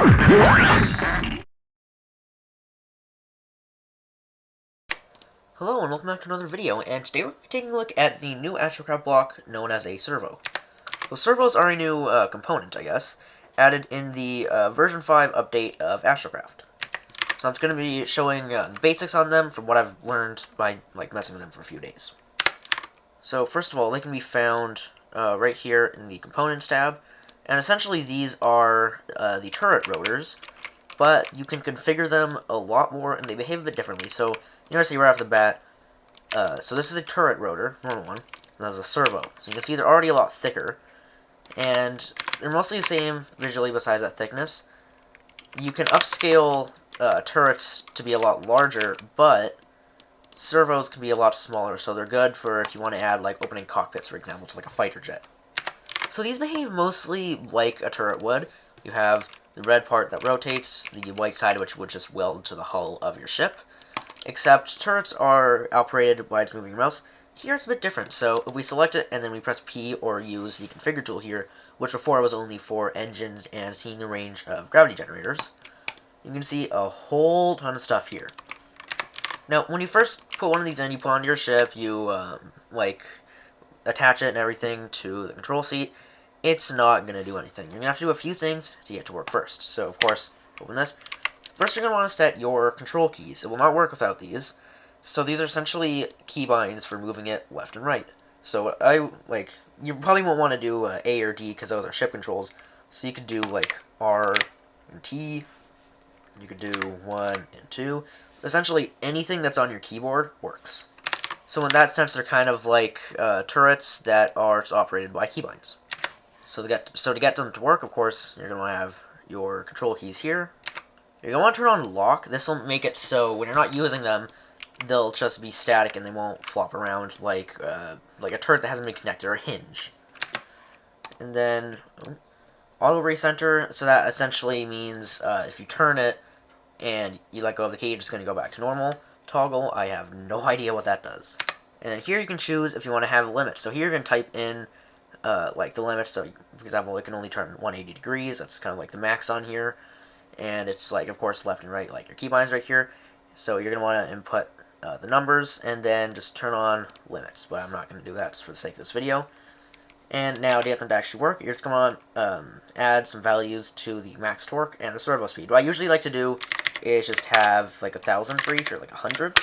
Hello and welcome back to another video, and today we're taking a look at the new Astrocraft block known as a servo. So servos are a new component, I guess, added in the version 5 update of Astrocraft. So I'm just going to be showing the basics on them from what I've learned by messing with them for a few days. So first of all, they can be found right here in the Components tab, and essentially these are the turret rotors, but you can configure them a lot more, and they behave a bit differently. So you notice right off the bat, so this is a turret rotor, normal one, and that's a servo. So you can see they're already a lot thicker, and they're mostly the same visually besides that thickness. You can upscale turrets to be a lot larger, but servos can be a lot smaller, so they're good for if you want to add like opening cockpits, for example, to like a fighter jet. So these behave mostly like a turret would. You have the red part that rotates, the white side of which would just weld to the hull of your ship. Except turrets are operated by its moving mouse. Here it's a bit different, so if we select it and then we press P or use the configure tool here, which before was only for engines and seeing the range of gravity generators, you can see a whole ton of stuff here. Now, when you first put one of these in, you put onto your ship, you attach it and everything to the control seat. It's not going to do anything. You're going to have to do a few things to get it to work first. So, of course, open this. First, you're going to want to set your control keys. It will not work without these. So these are essentially keybinds for moving it left and right. So you probably won't want to do A or D because those are ship controls. So you could do like R and T. You could do 1 and 2. Essentially, anything that's on your keyboard works. So in that sense, they're kind of like turrets that are operated by keybinds. So to get them to work, of course, you're going to want to have your control keys here. You're going to want to turn on lock. This will make it so when you're not using them, they'll just be static and they won't flop around like a turret that hasn't been connected, or a hinge. And then auto recenter, so that essentially means if you turn it and you let go of the key, it's going to go back to normal. Toggle, I have no idea what that does. And then here you can choose if you want to have limits. So here you're going to type in like the limits. So for example, it can only turn 180 degrees. That's kind of like the max on here. And it's like, of course, left and right, like your keybinds right here. So you're going to want to input the numbers and then just turn on limits. But I'm not going to do that just for the sake of this video. And now to get them to actually work, you're just going to add some values to the max torque and the servo speed. What I usually like to do is just have like 1,000 for each, or like 100.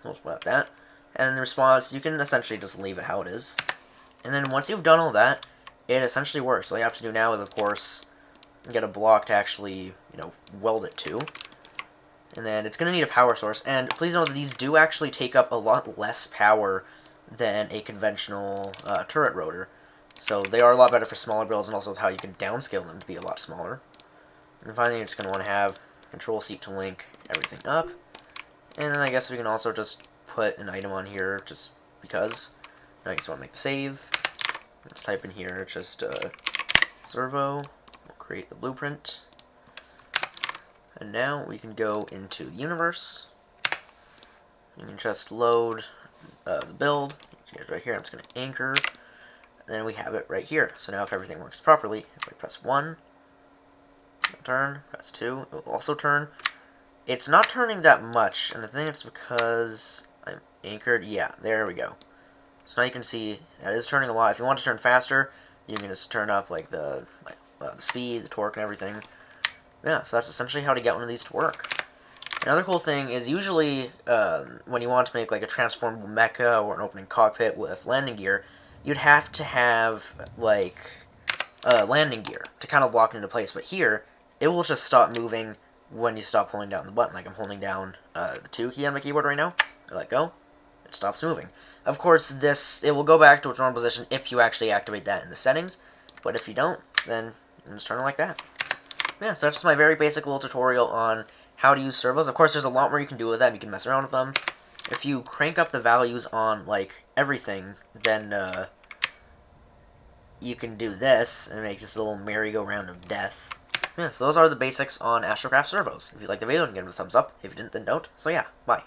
Something about that. And the response, you can essentially just leave it how it is. And then once you've done all that, it essentially works. All you have to do now is, of course, get a block to actually, weld it to. And then it's going to need a power source. And please note that these do actually take up a lot less power than a conventional turret rotor. So they are a lot better for smaller builds, and also with how you can downscale them to be a lot smaller. And finally, you're just going to want to have control seat to link everything up. And then I guess we can also just put an item on here just because. Now you just want to make the save. Let's type in here just servo. We'll create the blueprint. And now we can go into the universe. You can just load the build. Let's get it right here. I'm just going to anchor. And then we have it right here. So now if everything works properly, if I press 1, it'll turn. Press 2, it will also turn. It's not turning that much, and I think it's because I'm anchored. Yeah, there we go. So now you can see that it is turning a lot. If you want to turn faster, you can just turn up like the speed, the torque, and everything. Yeah, so that's essentially how to get one of these to work. Another cool thing is usually when you want to make like a transformable mecha or an opening cockpit with landing gear, you'd have to have like landing gear to kind of lock it into place. But here, it will just stop moving when you stop holding down the button. Like I'm holding down the 2 key on my keyboard right now. I let go, it stops moving. Of course, it will go back to its normal position if you actually activate that in the settings. But if you don't, then you can just turn it like that. Yeah, so that's just my very basic little tutorial on how to use servos. Of course, there's a lot more you can do with them. You can mess around with them. If you crank up the values on, like, everything, then you can do this and make this little merry-go-round of death. Yeah, so those are the basics on Astrocraft servos. If you liked the video, give it a thumbs up. If you didn't, then don't. So yeah, bye.